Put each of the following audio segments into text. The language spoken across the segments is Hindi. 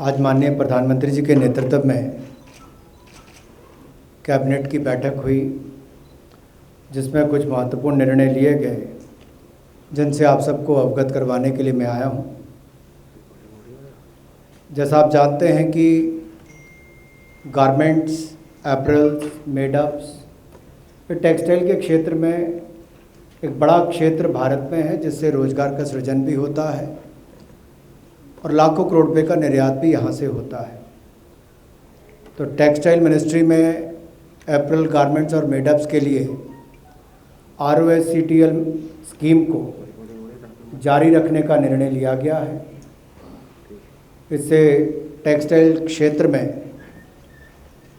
आज माननीय प्रधानमंत्री जी के नेतृत्व में कैबिनेट की बैठक हुई, जिसमें कुछ महत्वपूर्ण निर्णय लिए गए, जिनसे आप सबको अवगत करवाने के लिए मैं आया हूं। जैसा आप जानते हैं कि गारमेंट्स, एपरल्स, मेडअप्स, टेक्सटाइल के क्षेत्र में एक बड़ा क्षेत्र भारत में है, जिससे रोज़गार का सृजन भी होता है और लाखों करोड़ रुपये का निर्यात भी यहाँ से होता है। तो टेक्सटाइल मिनिस्ट्री में एपरल, गारमेंट्स और मेडअप्स के लिए ROSCTL स्कीम को जारी रखने का निर्णय लिया गया है। इससे टेक्सटाइल क्षेत्र में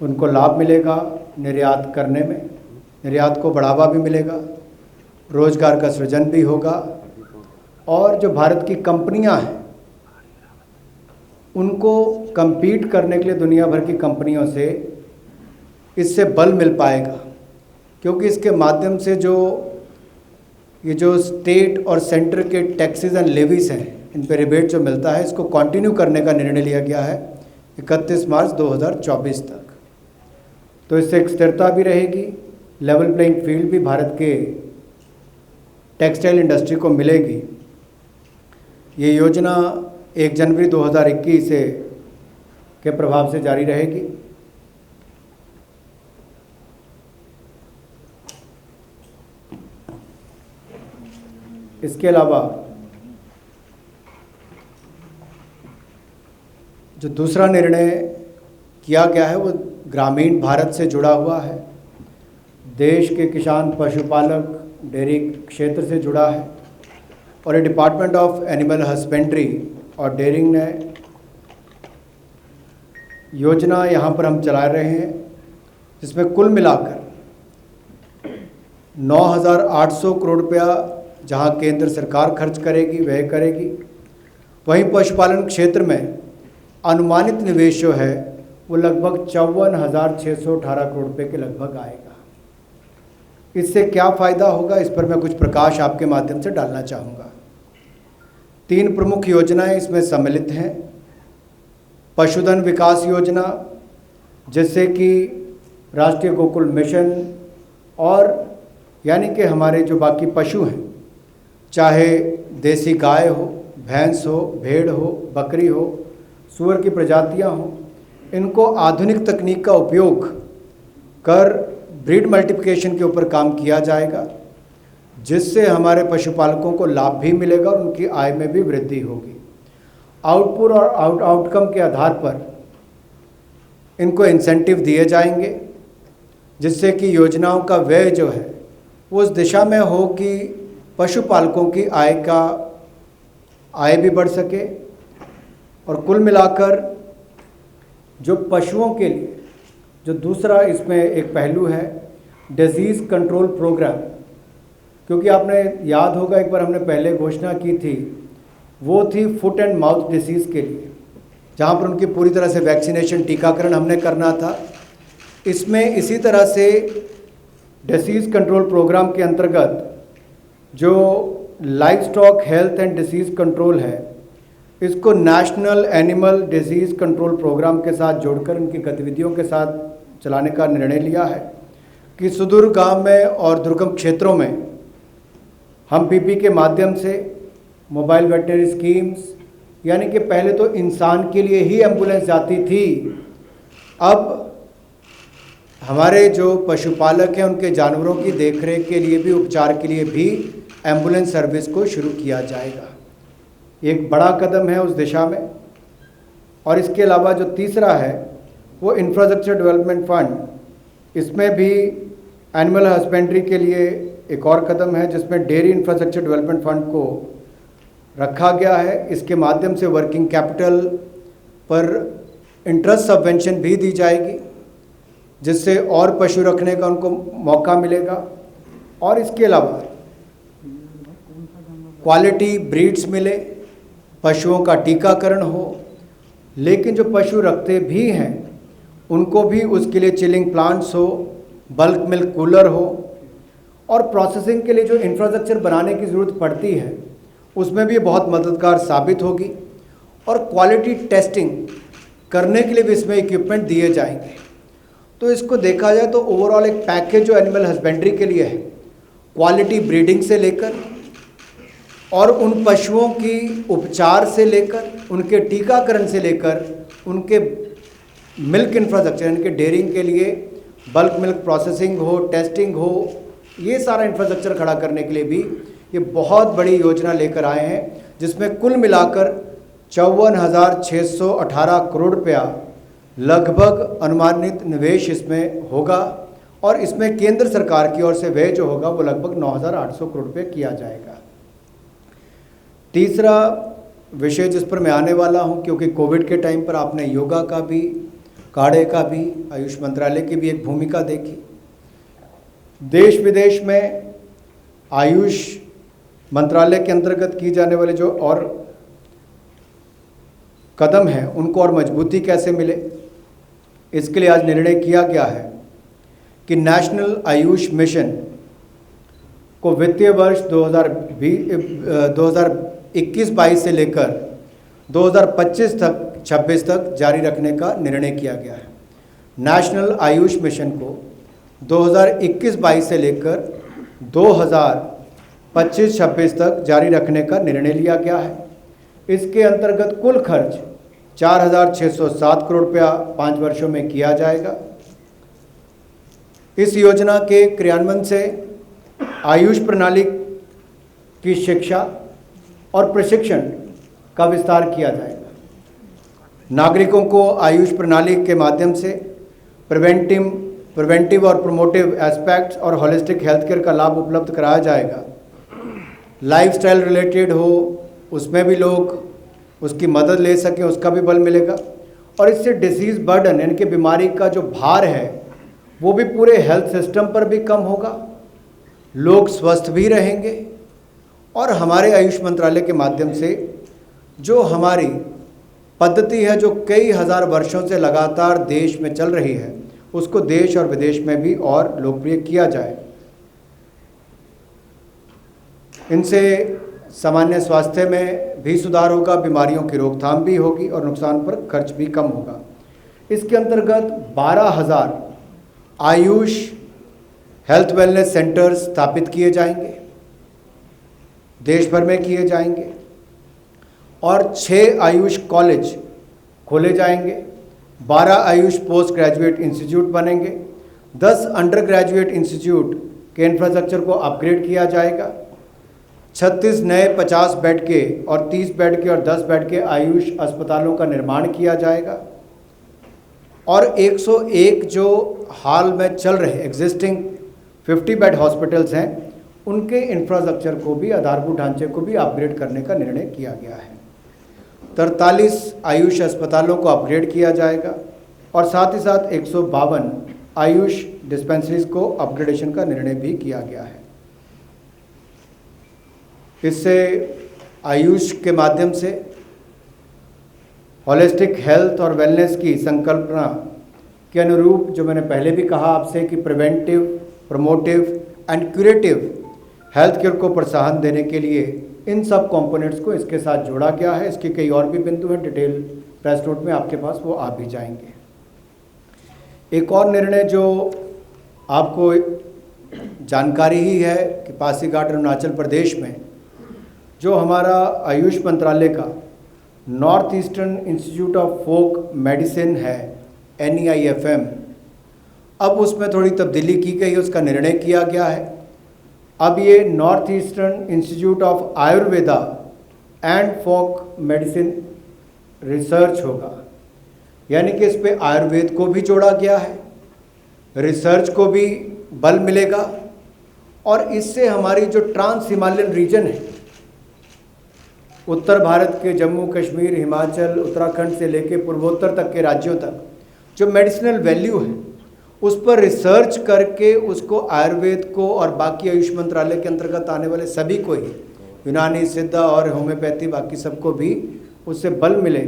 उनको लाभ मिलेगा, निर्यात करने में, निर्यात को बढ़ावा भी मिलेगा, रोज़गार का सृजन भी होगा और जो भारत की कंपनियां हैं उनको compete करने के लिए दुनिया भर की कंपनियों से इससे बल मिल पाएगा, क्योंकि इसके माध्यम से ये जो स्टेट और सेंटर के टैक्सेस एंड लेवीज हैं, इन पर रिबेट जो मिलता है, इसको कंटिन्यू करने का निर्णय लिया गया है 31 मार्च 2024 तक। तो इससे एक स्थिरता भी रहेगी, लेवल प्लेइंग फील्ड भी भारत के टेक्सटाइल इंडस्ट्री को मिलेगी। ये योजना 1 जनवरी 2021 के प्रभाव से जारी रहेगी। इसके अलावा जो दूसरा निर्णय किया गया है वो ग्रामीण भारत से जुड़ा हुआ है। देश के किसान, पशुपालक, डेयरी क्षेत्र से जुड़ा है और ये डिपार्टमेंट ऑफ एनिमल हस्बेंड्री और डेयरिंग ने योजना यहाँ पर हम चला रहे हैं, जिसमें कुल मिलाकर 9,800 करोड़ रुपया जहाँ केंद्र सरकार खर्च करेगी, व्यय करेगी, वहीं पशुपालन क्षेत्र में अनुमानित निवेश जो है वो लगभग 54,618 करोड़ रुपये के लगभग आएगा। इससे क्या फ़ायदा होगा, इस पर मैं कुछ प्रकाश आपके माध्यम से डालना चाहूँगा। 3 प्रमुख योजनाएं इसमें सम्मिलित हैं। पशुधन विकास योजना, जिससे कि राष्ट्रीय गोकुल मिशन और यानी कि हमारे जो बाकी पशु हैं, चाहे देसी गाय हो, भैंस हो, भेड़ हो, बकरी हो, सूअर की प्रजातियां हो, इनको आधुनिक तकनीक का उपयोग कर ब्रीड मल्टीप्लिकेशन के ऊपर काम किया जाएगा, जिससे हमारे पशुपालकों को लाभ भी मिलेगा और उनकी आय में भी वृद्धि होगी। आउटपुट और आउटकम के आधार पर इनको इंसेंटिव दिए जाएंगे, जिससे कि योजनाओं का व्यय जो है वो उस दिशा में हो कि पशुपालकों की आय भी बढ़ सके। और कुल मिलाकर जो पशुओं के लिए जो दूसरा इसमें एक पहलू है, डिजीज़ कंट्रोल प्रोग्राम, क्योंकि आपने याद होगा एक बार हमने पहले घोषणा की थी, वो थी फुट एंड माउथ डिसीज़ के लिए, जहाँ पर उनकी पूरी तरह से वैक्सीनेशन, टीकाकरण हमने करना था। इसमें इसी तरह से डिसीज़ कंट्रोल प्रोग्राम के अंतर्गत जो livestock health and disease control है, इसको national animal disease control program के साथ जोड़कर उनकी गतिविधियों के साथ चलाने का निर्णय लिया है कि सुदूर गांव में और दुर्गम क्षेत्रों में हम PP के माध्यम से मोबाइल वेटनरी स्कीम्स, यानी कि पहले तो इंसान के लिए ही एम्बुलेंस जाती थी, अब हमारे जो पशुपालक हैं उनके जानवरों की देखरेख के लिए भी, उपचार के लिए भी एम्बुलेंस सर्विस को शुरू किया जाएगा। एक बड़ा कदम है उस दिशा में। और इसके अलावा जो तीसरा है वो इंफ्रास्ट्रक्चर डेवलपमेंट फंड, इसमें भी एनिमल हस्बेंड्री के लिए एक और कदम है, जिसमें डेयरी इंफ्रास्ट्रक्चर डेवलपमेंट फंड को रखा गया है। इसके माध्यम से वर्किंग कैपिटल पर इंटरेस्ट सबवेंशन भी दी जाएगी, जिससे और पशु रखने का उनको मौका मिलेगा। और इसके अलावा क्वालिटी ब्रीड्स मिले, पशुओं का टीकाकरण हो, लेकिन जो पशु रखते भी हैं उनको भी उसके लिए चिलिंग प्लांट्स हो, बल्क मिल्क कूलर हो, और प्रोसेसिंग के लिए जो इंफ्रास्ट्रक्चर बनाने की ज़रूरत पड़ती है उसमें भी बहुत मददगार साबित होगी। और क्वालिटी टेस्टिंग करने के लिए भी इसमें इक्विपमेंट दिए जाएंगे। तो इसको देखा जाए तो ओवरऑल एक पैकेज जो एनिमल हस्बेंड्री के लिए है, क्वालिटी ब्रीडिंग से लेकर और उन पशुओं की उपचार से लेकर, उनके टीकाकरण से लेकर, उनके मिल्क इंफ्रास्ट्रक्चर यानी कि डेयरिंग के लिए बल्क मिल्क प्रोसेसिंग हो, टेस्टिंग हो, ये सारा इंफ्रास्ट्रक्चर खड़ा करने के लिए भी ये बहुत बड़ी योजना लेकर आए हैं, जिसमें कुल मिलाकर 54,618 करोड़ रुपया लगभग अनुमानित निवेश इसमें होगा और इसमें केंद्र सरकार की ओर से व्यय जो होगा वो लगभग 9,800 करोड़ रुपये किया जाएगा। तीसरा विषय जिस पर मैं आने वाला हूं, क्योंकि कोविड के टाइम पर आपने योगा का भी, काढ़े का भी, आयुष मंत्रालय की भी एक भूमिका देखी। देश विदेश में आयुष मंत्रालय के अंतर्गत की जाने वाले जो और कदम हैं उनको और मजबूती कैसे मिले, इसके लिए आज निर्णय किया गया है कि नेशनल आयुष मिशन को वित्तीय वर्ष 2021-22 से लेकर 2025-26 तक जारी रखने का निर्णय किया गया है। नेशनल आयुष मिशन को 2021-22 से लेकर 2025-26 तक जारी रखने का निर्णय लिया गया है। इसके अंतर्गत कुल खर्च 4,607 करोड़ रुपया 5 वर्षों में किया जाएगा। इस योजना के क्रियान्वयन से आयुष प्रणाली की शिक्षा और प्रशिक्षण का विस्तार किया जाएगा। नागरिकों को आयुष प्रणाली के माध्यम से प्रिवेंटिव और प्रोमोटिव एस्पेक्ट्स और होलिस्टिक हेल्थ केयर का लाभ उपलब्ध कराया जाएगा। लाइफस्टाइल रिलेटेड हो, उसमें भी लोग उसकी मदद ले सकें, उसका भी बल मिलेगा और इससे डिसीज़ बर्डन यानी कि बीमारी का जो भार है वो भी पूरे हेल्थ सिस्टम पर भी कम होगा, लोग स्वस्थ भी रहेंगे और हमारे आयुष मंत्रालय के माध्यम से जो हमारी पद्धति है, जो कई हज़ार वर्षों से लगातार देश में चल रही है, उसको देश और विदेश में भी और लोकप्रिय किया जाए। इनसे सामान्य स्वास्थ्य में भी सुधार होगा, बीमारियों की रोकथाम भी होगी और नुकसान पर खर्च भी कम होगा। इसके अंतर्गत 12,000 आयुष हेल्थ वेलनेस सेंटर्स स्थापित किए जाएंगे, देश भर में किए जाएंगे और 6 आयुष कॉलेज खोले जाएंगे, 12 आयुष पोस्ट ग्रेजुएट इंस्टीट्यूट बनेंगे, 10 अंडर ग्रेजुएट इंस्टीट्यूट के इंफ्रास्ट्रक्चर को अपग्रेड किया जाएगा, 36 नए 50 बेड के और 30 बेड के और 10 बेड के आयुष अस्पतालों का निर्माण किया जाएगा और 101 जो हाल में चल रहे एग्जिस्टिंग 50 बेड हॉस्पिटल्स हैं, उनके इंफ्रास्ट्रक्चर को भी, आधारभूत ढांचे को भी अपग्रेड करने का निर्णय किया गया है। 43 आयुष अस्पतालों को अपग्रेड किया जाएगा और साथ ही साथ 152 आयुष डिस्पेंसरीज को अपग्रेडेशन का निर्णय भी किया गया है। इससे आयुष के माध्यम से होलिस्टिक हेल्थ और वेलनेस की संकल्पना के अनुरूप, जो मैंने पहले भी कहा आपसे कि preventive, promotive and curative health care को प्रोत्साहन देने के लिए इन सब कंपोनेंट्स को इसके साथ जोड़ा गया है। इसके कई और भी बिंदु हैं, डिटेल प्रेस नोट में आपके पास वो आ भी जाएंगे। एक और निर्णय जो आपको जानकारी ही है कि पासीघाट अरुणाचल प्रदेश में जो हमारा आयुष मंत्रालय का north eastern institute of folk medicine है, NEIFM, अब उसमें थोड़ी तब्दीली की गई है, उसका निर्णय किया गया है। अब ये north eastern institute of Ayurveda and folk medicine research होगा, यानी कि इस पे आयुर्वेद को भी जोड़ा गया है, रिसर्च को भी बल मिलेगा और इससे हमारी जो ट्रांस हिमालयन रीजन है, उत्तर भारत के जम्मू कश्मीर, हिमाचल, उत्तराखंड से लेकर पूर्वोत्तर तक के राज्यों तक जो मेडिसिनल वैल्यू है उस पर रिसर्च करके उसको आयुर्वेद को और बाकी आयुष मंत्रालय के अंतर्गत आने वाले सभी को ही, यूनानी, सिद्धा और होम्योपैथी, बाकी सबको भी उससे बल मिले,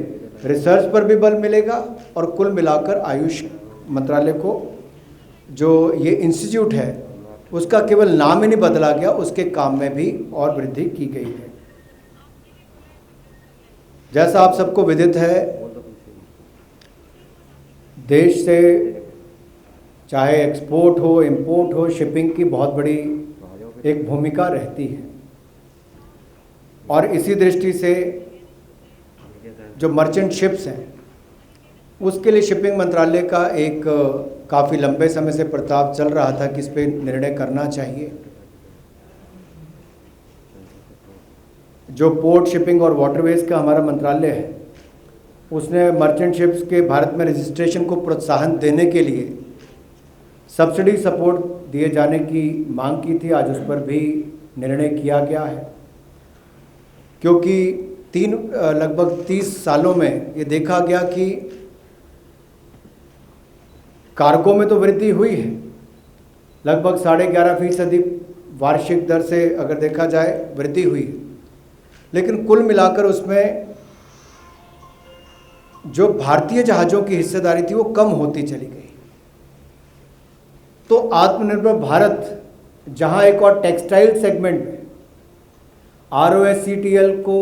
रिसर्च पर भी बल मिलेगा और कुल मिलाकर आयुष मंत्रालय को जो ये इंस्टीट्यूट है उसका केवल नाम ही नहीं बदला गया, उसके काम में भी और वृद्धि की गई है। जैसा आप सबको विदित है, देश से चाहे एक्सपोर्ट हो, इंपोर्ट हो, शिपिंग की बहुत बड़ी एक भूमिका रहती है। और इसी दृष्टि से जो मर्चेंट शिप्स हैं उसके लिए शिपिंग मंत्रालय का एक काफ़ी लंबे समय से प्रस्ताव चल रहा था कि इस पर निर्णय करना चाहिए। जो पोर्ट, शिपिंग और वाटरवेज का हमारा मंत्रालय है उसने मर्चेंट शिप्स के भारत में रजिस्ट्रेशन को प्रोत्साहन देने के लिए सब्सिडी सपोर्ट दिए जाने की मांग की थी। आज उस पर भी निर्णय किया गया है, क्योंकि लगभग 30 सालों में ये देखा गया कि कार्गो में तो वृद्धि हुई है, लगभग 11.5% वार्षिक दर से अगर देखा जाए वृद्धि हुई है, लेकिन कुल मिलाकर उसमें जो भारतीय जहाज़ों की हिस्सेदारी थी वो कम होती चली गई। तो आत्मनिर्भर भारत, जहां एक और टेक्सटाइल सेगमेंट में ROSCTL को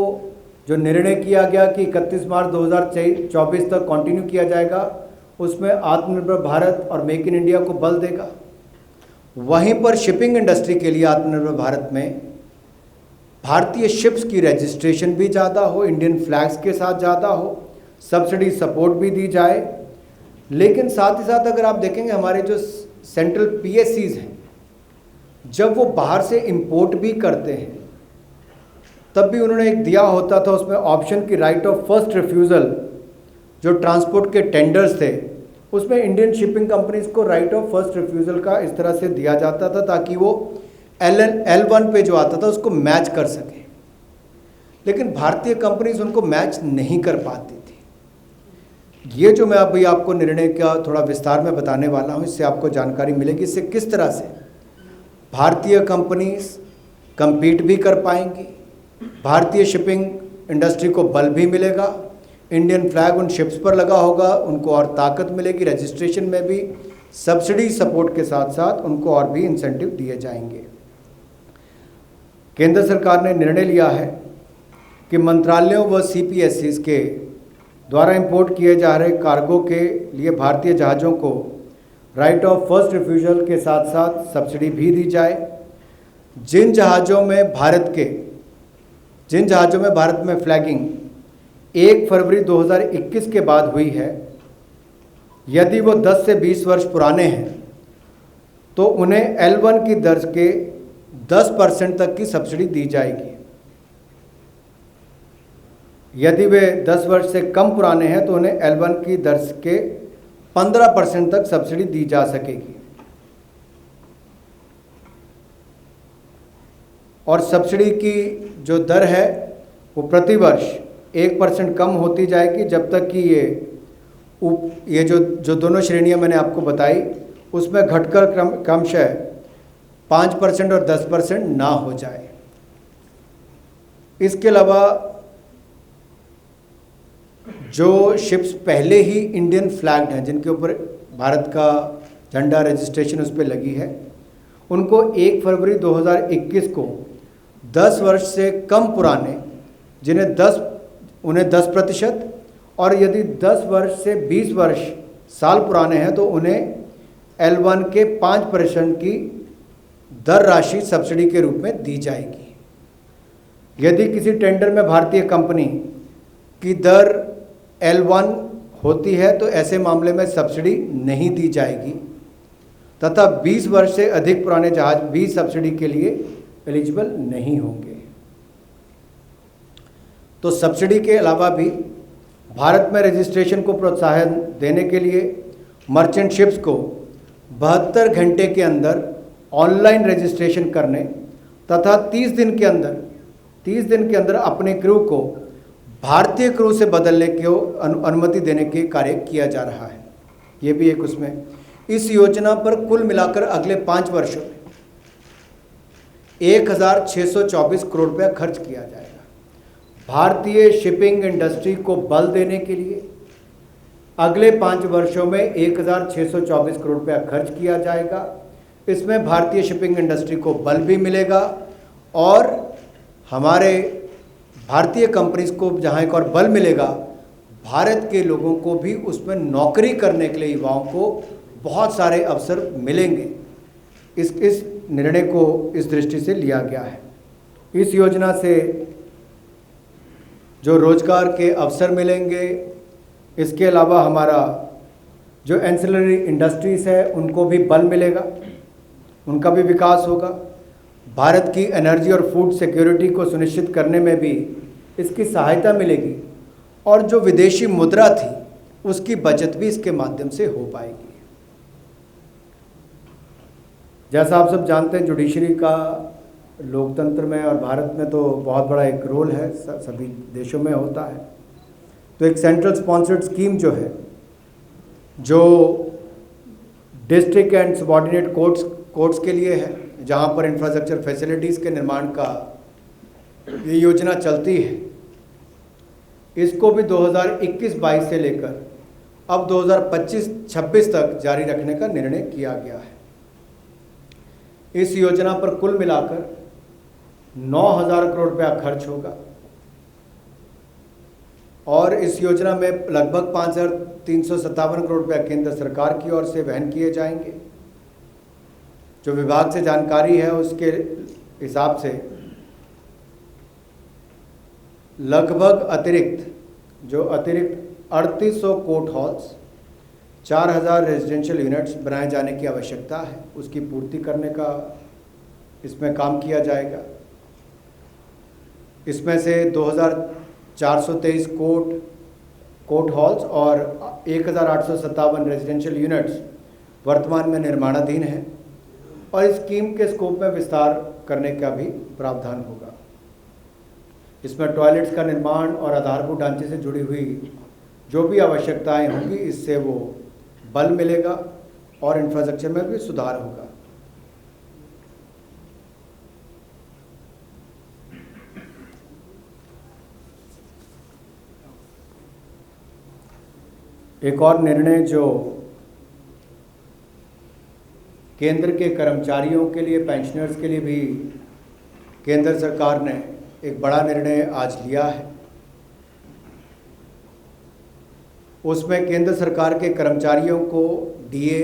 जो निर्णय किया गया कि 31 मार्च 2024 तक कंटिन्यू किया जाएगा, उसमें आत्मनिर्भर भारत और मेक इन इंडिया को बल देगा। वहीं पर शिपिंग इंडस्ट्री के लिए आत्मनिर्भर भारत में भारतीय शिप्स की रजिस्ट्रेशन भी ज़्यादा हो, इंडियन फ्लैग्स के साथ ज़्यादा हो, सब्सिडी सपोर्ट भी दी जाए। लेकिन साथ ही साथ अगर आप देखेंगे हमारे जो सेंट्रल PSCs हैं, जब वो बाहर से इंपोर्ट भी करते हैं तब भी उन्होंने एक दिया होता था उसमें ऑप्शन की राइट ऑफ फर्स्ट रिफ्यूज़ल। जो ट्रांसपोर्ट के टेंडर्स थे उसमें इंडियन शिपिंग कंपनीज को राइट ऑफ फर्स्ट रिफ्यूज़ल का इस तरह से दिया जाता था ताकि वो L1 पे जो आता था उसको मैच कर सके। लेकिन भारतीय कंपनीज उनको मैच नहीं कर पाती थी। ये जो मैं अभी आपको निर्णय का थोड़ा विस्तार में बताने वाला हूँ, इससे आपको जानकारी मिलेगी इससे किस तरह से भारतीय कंपनीज compete भी कर पाएंगी, भारतीय शिपिंग इंडस्ट्री को बल भी मिलेगा, इंडियन फ्लैग उन शिप्स पर लगा होगा, उनको और ताकत मिलेगी, रजिस्ट्रेशन में भी सब्सिडी सपोर्ट के साथ साथ उनको और भी इंसेंटिव दिए जाएंगे। केंद्र सरकार ने निर्णय लिया है कि मंत्रालयों व CPSCs के द्वारा इंपोर्ट किए जा रहे कार्गो के लिए भारतीय जहाज़ों को राइट ऑफ फर्स्ट रिफ्यूज़ल के साथ साथ सब्सिडी भी दी जाए। जिन जहाज़ों में भारत में फ्लैगिंग 1 फरवरी 2021 के बाद हुई है, यदि वो 10 से 20 वर्ष पुराने हैं तो उन्हें L1 की दर के 10% तक की सब्सिडी दी जाएगी। यदि वे 10 वर्ष से कम पुराने हैं तो उन्हें L1 की दर के 15% तक सब्सिडी दी जा सकेगी। और सब्सिडी की जो दर है वो प्रति वर्ष 1% कम होती जाएगी जब तक कि ये जो दोनों श्रेणियां मैंने आपको बताई उसमें घटकर क्रमशः 5% और 10% ना हो जाए। इसके अलावा जो शिप्स पहले ही इंडियन फ्लैग्ड हैं, जिनके ऊपर भारत का झंडा रजिस्ट्रेशन उस पर लगी है, उनको 1 फरवरी 2021 को 10 वर्ष से कम पुराने उन्हें 10% और यदि 10 वर्ष से 20 वर्ष साल पुराने हैं तो उन्हें L1 के 5% की दर राशि सब्सिडी के रूप में दी जाएगी। यदि किसी टेंडर में भारतीय कंपनी की दर L1 होती है तो ऐसे मामले में सब्सिडी नहीं दी जाएगी तथा 20 वर्ष से अधिक पुराने जहाज भी सब्सिडी के लिए एलिजिबल नहीं होंगे। तो सब्सिडी के अलावा भी भारत में रजिस्ट्रेशन को प्रोत्साहन देने के लिए मर्चेंट शिप्स को 72 घंटे के अंदर ऑनलाइन रजिस्ट्रेशन करने तथा 30 दिन के अंदर अपने क्रू को भारतीय क्रू से बदलने की अनुमति देने के कार्य किया जा रहा है। ये भी एक उसमें इस योजना पर कुल मिलाकर अगले 5 वर्षों में 1624 करोड़ रुपया खर्च किया जाएगा। भारतीय शिपिंग इंडस्ट्री को बल देने के लिए अगले 5 वर्षों में 1624 करोड़ रुपया खर्च किया जाएगा। इसमें भारतीय शिपिंग इंडस्ट्री को बल भी मिलेगा और हमारे भारतीय कंपनीज को जहां एक और बल मिलेगा, भारत के लोगों को भी उसमें नौकरी करने के लिए युवाओं को बहुत सारे अवसर मिलेंगे। इस निर्णय को इस दृष्टि से लिया गया है। इस योजना से जो रोजगार के अवसर मिलेंगे, इसके अलावा हमारा जो एंसिलरी इंडस्ट्रीज़ है उनको भी बल मिलेगा, उनका भी विकास होगा। भारत की एनर्जी और फूड सिक्योरिटी को सुनिश्चित करने में भी इसकी सहायता मिलेगी और जो विदेशी मुद्रा थी उसकी बचत भी इसके माध्यम से हो पाएगी। जैसा आप सब जानते हैं, जुडिशरी का लोकतंत्र में और भारत में तो बहुत बड़ा एक रोल है, सभी देशों में होता है। तो एक सेंट्रल स्पॉन्सर्ड स्कीम जो है, जो डिस्ट्रिक्ट एंड सबऑर्डिनेट कोर्ट्स के लिए है, जहां पर इंफ्रास्ट्रक्चर फैसिलिटीज़ के निर्माण का ये योजना चलती है, इसको भी 2021-22 से लेकर अब 2025-26 तक जारी रखने का निर्णय किया गया है। इस योजना पर कुल मिलाकर 9,000 करोड़ रुपया खर्च होगा और इस योजना में लगभग 5,357 करोड़ रुपया केंद्र सरकार की ओर से वहन किए जाएंगे। जो विभाग से जानकारी है उसके हिसाब से लगभग अतिरिक्त 3800 कोर्ट हॉल्स, 4,000 रेजिडेंशियल यूनिट्स बनाए जाने की आवश्यकता है। उसकी पूर्ति करने का इसमें काम किया जाएगा। इसमें से 2,423 कोर्ट हॉल्स और 1,857 रेजिडेंशियल यूनिट्स वर्तमान में निर्माणाधीन हैं और इस स्कीम के स्कोप में विस्तार करने का भी प्रावधान होगा। इसमें टॉयलेट्स का निर्माण और आधारभूत ढांचे से जुड़ी हुई जो भी आवश्यकताएं होंगी, इससे वो बल मिलेगा और इंफ्रास्ट्रक्चर में भी सुधार होगा। एक और निर्णय जो केंद्र के कर्मचारियों के लिए, पेंशनर्स के लिए भी केंद्र सरकार ने एक बड़ा निर्णय आज लिया है। उसमें केंद्र सरकार के कर्मचारियों को डीए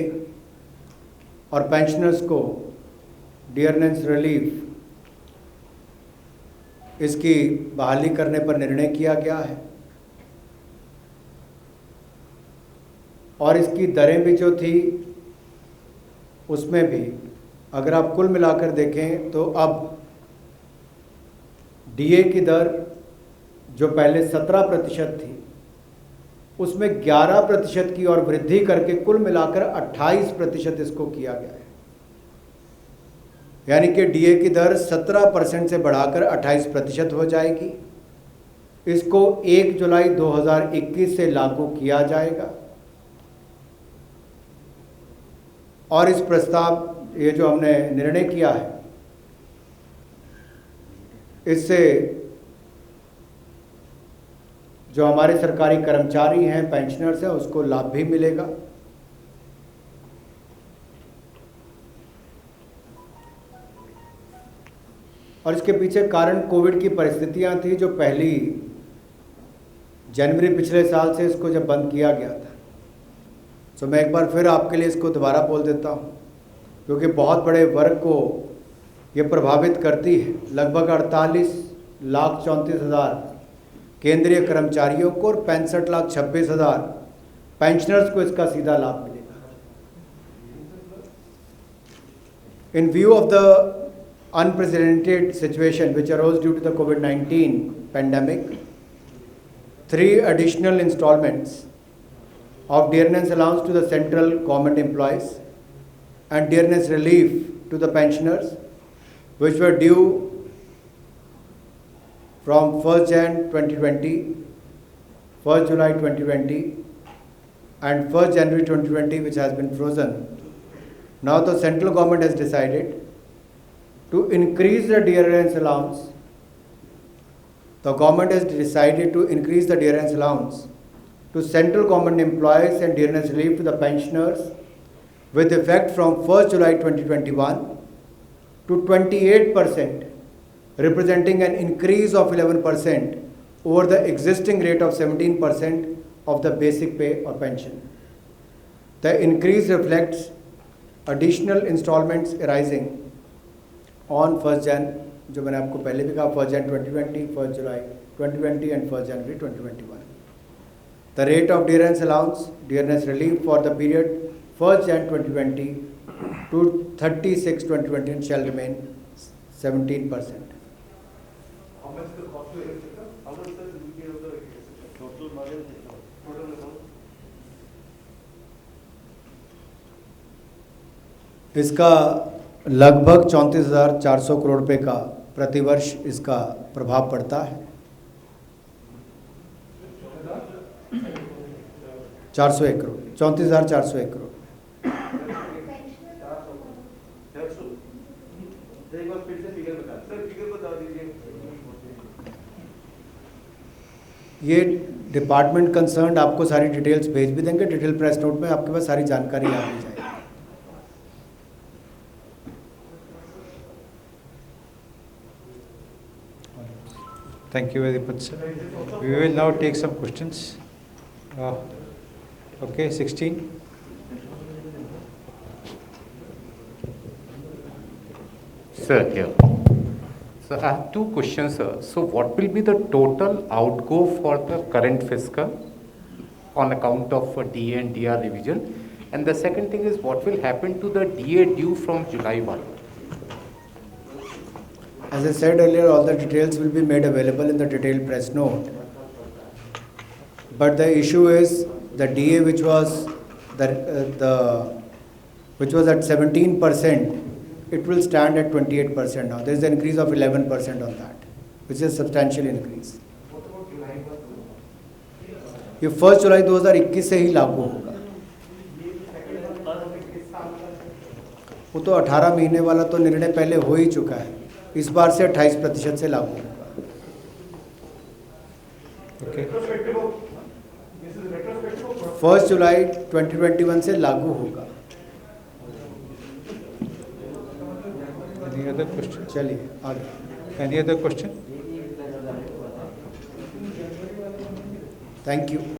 और पेंशनर्स को डियरनेस रिलीफ, इसकी बहाली करने पर निर्णय किया गया है और इसकी दरें भी जो थी उसमें भी अगर आप कुल मिलाकर देखें तो अब डीए की दर जो पहले 17% थी उसमें 11% की और वृद्धि करके कुल मिलाकर 28% इसको किया गया है। यानी कि डीए की दर 17% से बढ़ाकर 28% हो जाएगी। इसको 1 जुलाई 2021 से लागू किया जाएगा और इस प्रस्ताव, ये जो हमने निर्णय किया है, इससे जो हमारे सरकारी कर्मचारी हैं, पेंशनर्स हैं, उसको लाभ भी मिलेगा। और इसके पीछे कारण कोविड की परिस्थितियां थी, जो 1 जनवरी पिछले साल से इसको जब बंद किया गया था। तो मैं एक बार फिर आपके लिए इसको दोबारा बोल देता हूँ, क्योंकि बहुत बड़े वर्ग को ये प्रभावित करती है। लगभग 48,34,000 केंद्रीय कर्मचारियों को और 65,26,000 पेंशनर्स को इसका सीधा लाभ मिलेगा। इन view of the unprecedented situation which arose due to the COVID-19 pandemic, 3 additional installments of dearness allowance to the central government employees and dearness relief to the pensioners, which were due from 1st Jan 2020, 1st July 2020 and 1st January 2020, which has been frozen. Now the central government has decided to increase the dearness allowance. The government has decided to increase the dearness allowance to central government employees and dearness relief to the pensioners with effect from 1st July 2021 to 28%, representing an increase of 11% over the existing rate of 17% of the basic pay or pension. The increase reflects additional installments arising on 1st Jan, जो मैंने आपको पहले भी कहा, 1st Jan 2020, 1st July 2020 and 1st January 2021. The rate of dearness allowance, dearness relief for the period 1st Jan 2020 to 30/6/2020 shall remain 17%. How much the cost to etc.? How much the UPA of the total margin? Total amount? इसका लगभग 34,400 करोड़ रुपए का प्रतिवर्ष इसका प्रभाव पड़ता है। 401 करोड़, 34,401 करोड़। ये डिपार्टमेंट कंसर्न आपको सारी डिटेल्स भेज भी देंगे, डिटेल प्रेस नोट में आपके पास सारी जानकारी आ भी जाएगी। Thank you very much, sir. We will now take some questions. Okay, 16. Sir, here. So I have two questions, sir. So what will be the total outgo for the current fiscal on account of DA and DR revision? And the second thing is what will happen to the DA due from July 1? As I said earlier, all the details will be made available in the detailed press note. But the issue is the DA which was which was at 17%, it will stand at 28% now. There is an increase of 11% on that, which is a substantial increase. ये 1 जुलाई 2021 से ही लागू होगा। वो तो 18 महीने वाला तो निर्णय पहले हो ही चुका है, इस बार से 28% से लागू होगा। Okay. 1 जुलाई 2021 से लागू होगा। Any other question? चलिए आगे। Any other question? Thank you.